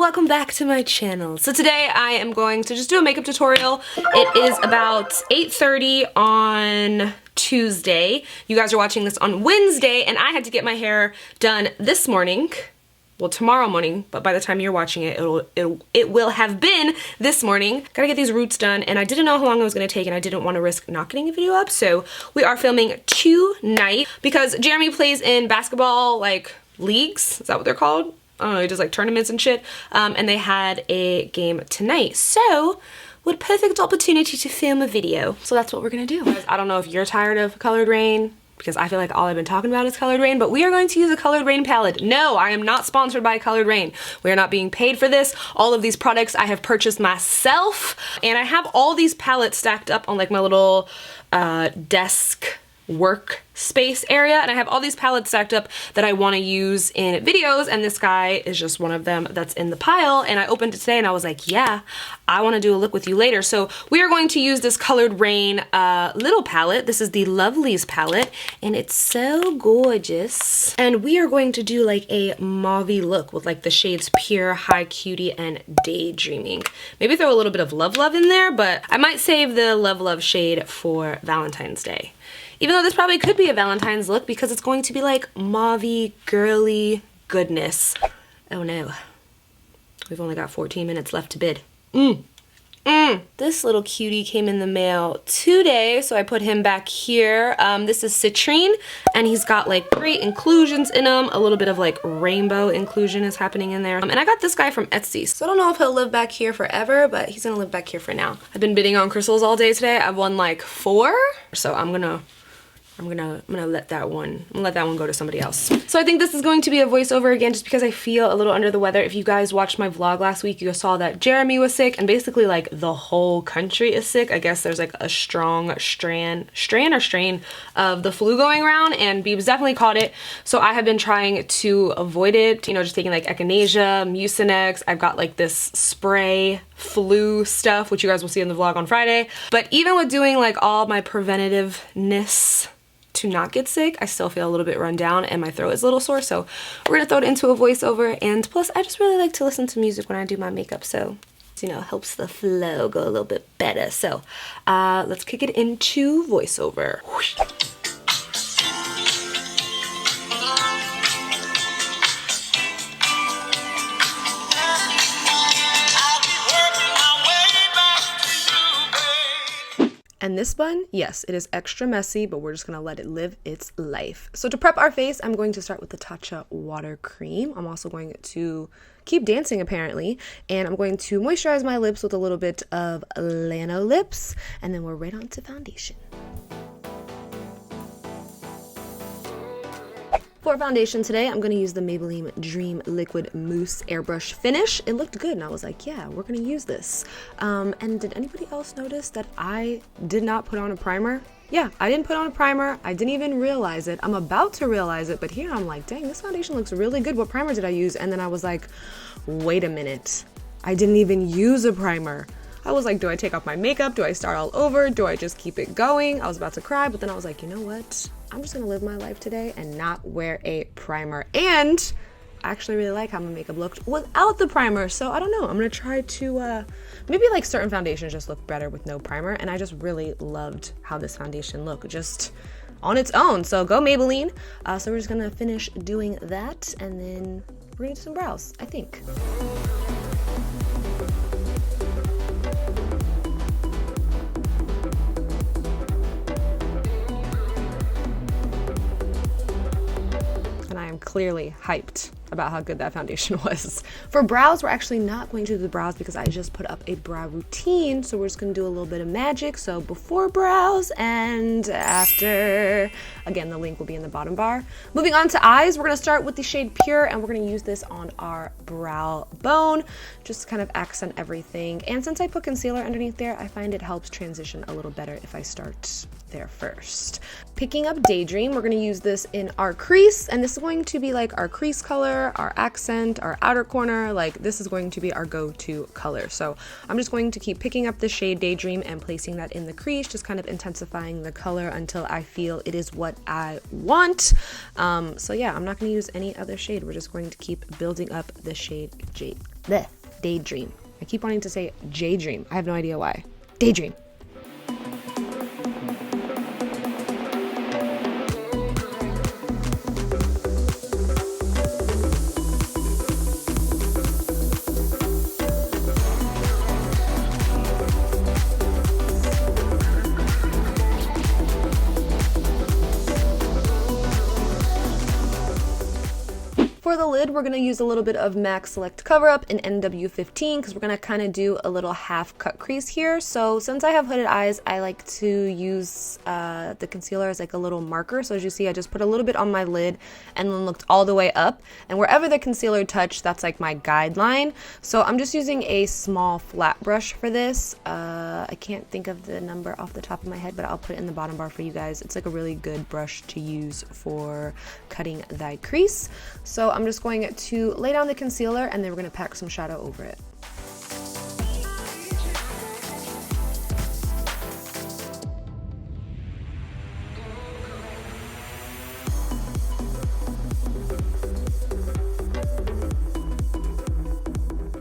welcome back to my channel. So today I am going to just do a makeup tutorial. It is about 8:30 on Tuesday. You guys are watching this on Wednesday, and I had to get my hair done this morning. Well, tomorrow morning, but by the time you're watching it, it will have been this morning. Gotta get these roots done, and I didn't know how long it was gonna take, and I didn't want to risk not getting a video up, so we are filming tonight because Jeremy plays in basketball, like, leagues. Is that what they're called? I don't know, he does like tournaments and shit, and they had a game tonight, so what a perfect opportunity to film a video. So that's what we're gonna do. I don't know if you're tired of ColouredRaine, because I feel like all I've been talking about is ColouredRaine, but we are going to use a ColouredRaine palette. No, I am not sponsored by ColouredRaine. We are not being paid for this. All of these products I have purchased myself, and I have all these palettes stacked up on like my little desk work space area, and I have all these palettes stacked up that I want to use in videos, and this guy is just one of them that's in the pile. And I opened it today and I was like, yeah, I want to do a look with you later. So we are going to use this ColouredRaine little palette. This is the Lovelies palette, and it's so gorgeous. And we are going to do like a mauve-y look with like the shades Pure, High Cutie, and Daydreaming. Maybe throw a little bit of Love Love in there, but I might save the Love Love shade for Valentine's Day. Even though this probably could be a Valentine's look because it's going to be like mauve-y, girly goodness. Oh no. We've only got 14 minutes left to bid. This little cutie came in the mail today, so I put him back here. This is Citrine, and he's got like great inclusions in him. A little bit of like rainbow inclusion is happening in there. And I got this guy from Etsy, so I don't know if he'll live back here forever, but he's gonna live back here for now. I've been bidding on crystals all day today. I've won like 4, so I'm gonna let that one go to somebody else. So I think this is going to be a voiceover again just because I feel a little under the weather. If you guys watched my vlog last week, you saw that Jeremy was sick, and basically like the whole country is sick. I guess there's like a strong strain of the flu going around, and Beebs definitely caught it. So I have been trying to avoid it, you know, just taking like echinacea, mucinex. I've got like this spray flu stuff, which you guys will see in the vlog on Friday. But even with doing like all my preventativeness to not get sick, I still feel a little bit run down and my throat is a little sore, so we're gonna throw it into a voiceover. And plus I just really like to listen to music when I do my makeup, so you know, helps the flow go a little bit better. So let's kick it into voiceover. And this bun, yes, it is extra messy, but we're just gonna let it live its life. So to prep our face, I'm going to start with the Tatcha water cream. I'm also going to keep dancing apparently, and I'm going to moisturize my lips with a little bit of Lanolips, and then we're right on to foundation. For foundation today, I'm going to use the Maybelline Dream Liquid Mousse Airbrush Finish. It looked good, and I was like, yeah, we're going to use this. And did anybody else notice that I did not put on a primer? Yeah, I didn't put on a primer. I didn't even realize it. I'm about to realize it, but here I'm like, dang, this foundation looks really good. What primer did I use? And then I was like, wait a minute. I didn't even use a primer. I was like, do I take off my makeup? Do I start all over? Do I just keep it going? I was about to cry, but then I was like, you know what? I'm just gonna live my life today and not wear a primer. And I actually really like how my makeup looked without the primer, so I don't know. I'm gonna try to, maybe like certain foundations just look better with no primer, and I just really loved how this foundation looked just on its own. So go Maybelline. So we're just gonna finish doing that, and then we're gonna do some brows, I think. Clearly hyped about how good that foundation was. For brows, we're actually not going to do the brows because I just put up a brow routine, so we're just going to do a little bit of magic. So before brows and after. Again, the link will be in the bottom bar. Moving on to eyes, we're going to start with the shade Pure, and we're going to use this on our brow bone just to kind of accent everything. And since I put concealer underneath there, I find it helps transition a little better if I start there first. Picking up Daydream, we're going to use this in our crease, and this is going to be like our crease color, our accent, our outer corner. Like, this is going to be our go-to color. So I'm just going to keep picking up the shade Daydream and placing that in the crease, just kind of intensifying the color until I feel it is what I want. So yeah, I'm not going to use any other shade. We're just going to keep building up the shade Daydream. I keep wanting to say J-Dream. I have no idea why. Daydream. For the lid, we're going to use a little bit of MAC Select Cover Up in NW15 because we're going to kind of do a little half cut crease here. So since I have hooded eyes, I like to use the concealer as like a little marker. So as you see, I just put a little bit on my lid and then looked all the way up. And wherever the concealer touched, that's like my guideline. So I'm just using a small flat brush for this. I can't think of the number off the top of my head, but I'll put it in the bottom bar for you guys. It's like a really good brush to use for cutting the crease. So I'm just going to lay down the concealer and then we're going to pack some shadow over it.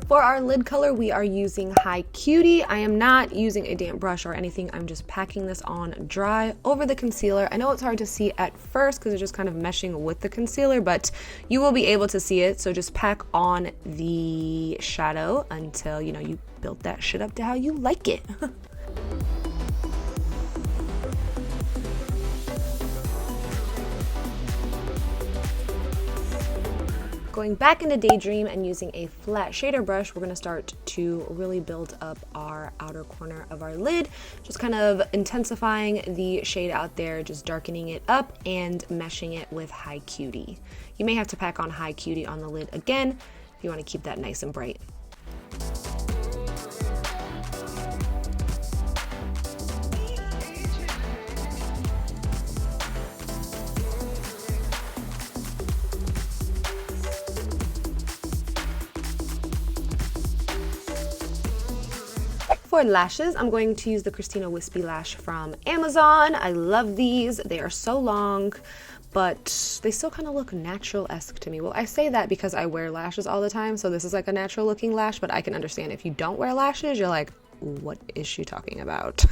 For our lid color, we are using High Cutie. I am not using a damp brush or anything. I'm just packing this on dry over the concealer. I know it's hard to see at first because it's just kind of meshing with the concealer, but you will be able to see it. So just pack on the shadow until, you know, you build that shit up to how you like it. Going back into Daydream and using a flat shader brush, we're going to start to really build up our outer corner of our lid, just kind of intensifying the shade out there, just darkening it up and meshing it with High Cutie. You may have to pack on High Cutie on the lid again if you want to keep that nice and bright. For lashes, I'm going to use the Christina Wispy Lash from Amazon. I love these. They are so long, but they still kind of look natural-esque to me. Well, I say that because I wear lashes all the time, so this is like a natural-looking lash, but I can understand if you don't wear lashes, you're like, what is she talking about?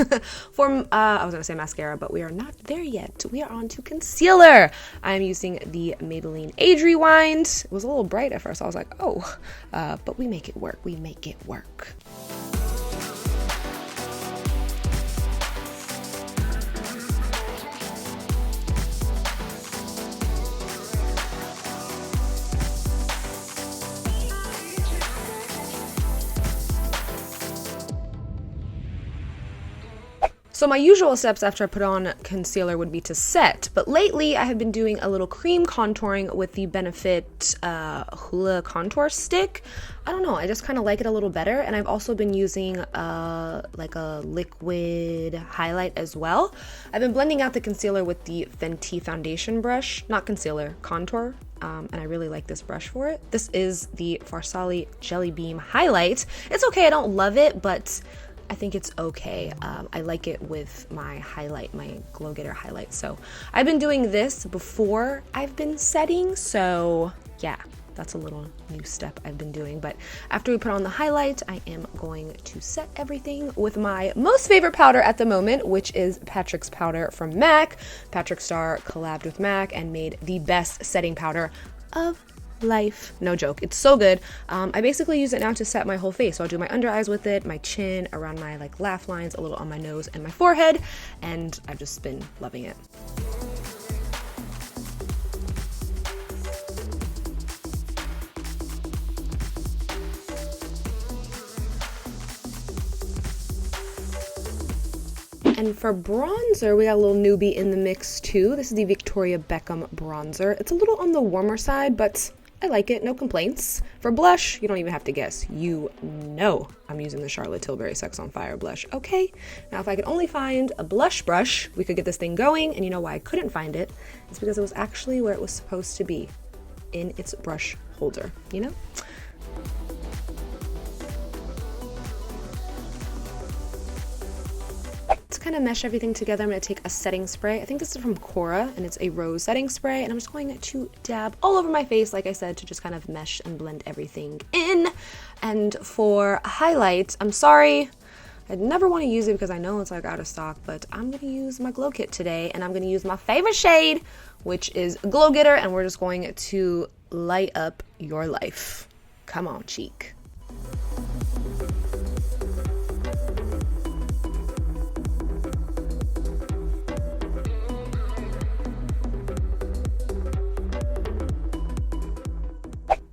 For, I was gonna say mascara, but we are not there yet. We are on to concealer. I'm using the Maybelline Age Rewind. It was a little bright at first. I was like, oh, but we make it work. We make it work. So my usual steps after I put on concealer would be to set, but lately I have been doing a little cream contouring with the Benefit Hoola contour stick. I don't know, I just kind of like it a little better, and I've also been using like a liquid highlight as well. I've been blending out the concealer with the Fenty foundation brush, not concealer, contour. And I really like this brush for it. This is the Farsali JellyBeam highlight. It's okay, I don't love it, but I think it's okay. I like it with my highlight, my Glow Getter highlight. So I've been doing this before I've been setting. So yeah, that's a little new step I've been doing. But after we put on the highlight, I am going to set everything with my most favorite powder at the moment, which is Patrick's powder from MAC. PatrickStarr collabed with MAC and made the best setting powder of life. No joke, it's so good. I basically use it now to set my whole face. So I'll do my under eyes with it, my chin, around my like laugh lines, a little on my nose and my forehead, and I've just been loving it. And for bronzer, we got a little newbie in the mix too. This is the Victoria Beckham bronzer. It's a little on the warmer side, but I like it, no complaints. For blush, you don't even have to guess. You know I'm using the Charlotte Tilbury Sex on Fire blush. Okay, now if I could only find a blush brush, we could get this thing going, and you know why I couldn't find it? It's because it was actually where it was supposed to be, in its brush holder, you know? kind of mesh everything together, I'm going to take a setting spray. I think this is from Kora, and it's a rose setting spray, and I'm just going to dab all over my face, like I said, to just kind of mesh and blend everything in. And for highlights, I'm sorry, I'd never want to use it because I know it's like out of stock, but I'm going to use my glow kit today, and I'm going to use my favorite shade, which is Glow Getter, and we're just going to light up your life. Come on, cheek.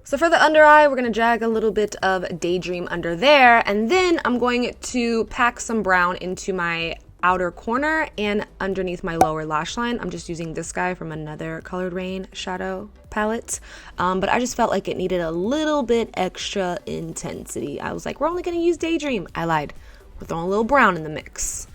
So for the under eye, we're going to drag a little bit of Daydream under there, and then I'm going to pack some brown into my outer corner and underneath my lower lash line. I'm just using this guy from another ColouredRaine shadow palette, but I just felt like it needed a little bit extra intensity. I was like, we're only going to use Daydream. I lied. We're throwing a little brown in the mix.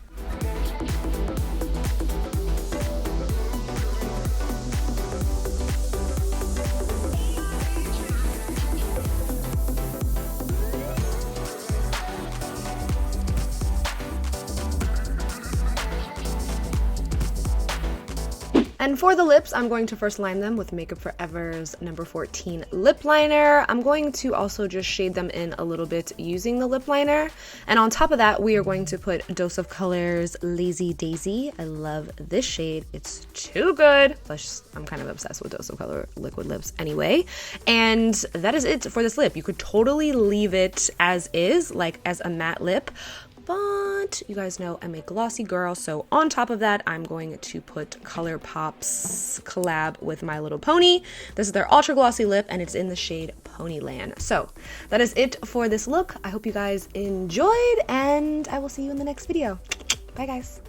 And for the lips, I'm going to first line them with Makeup Forever's number 14 lip liner. I'm going to also just shade them in a little bit using the lip liner. And on top of that, we are going to put Dose of Colors Lazy Daisy. I love this shade. It's too good. Plus, I'm kind of obsessed with Dose of Color liquid lips anyway. And that is it for this lip. You could totally leave it as is, like as a matte lip. But you guys know I'm a glossy girl, so on top of that, I'm going to put Colourpop's collab with My Little Pony. This is their Ultra Glossy Lip, and it's in the shade Ponyland. So that is it for this look. I hope you guys enjoyed, and I will see you in the next video. Bye, guys.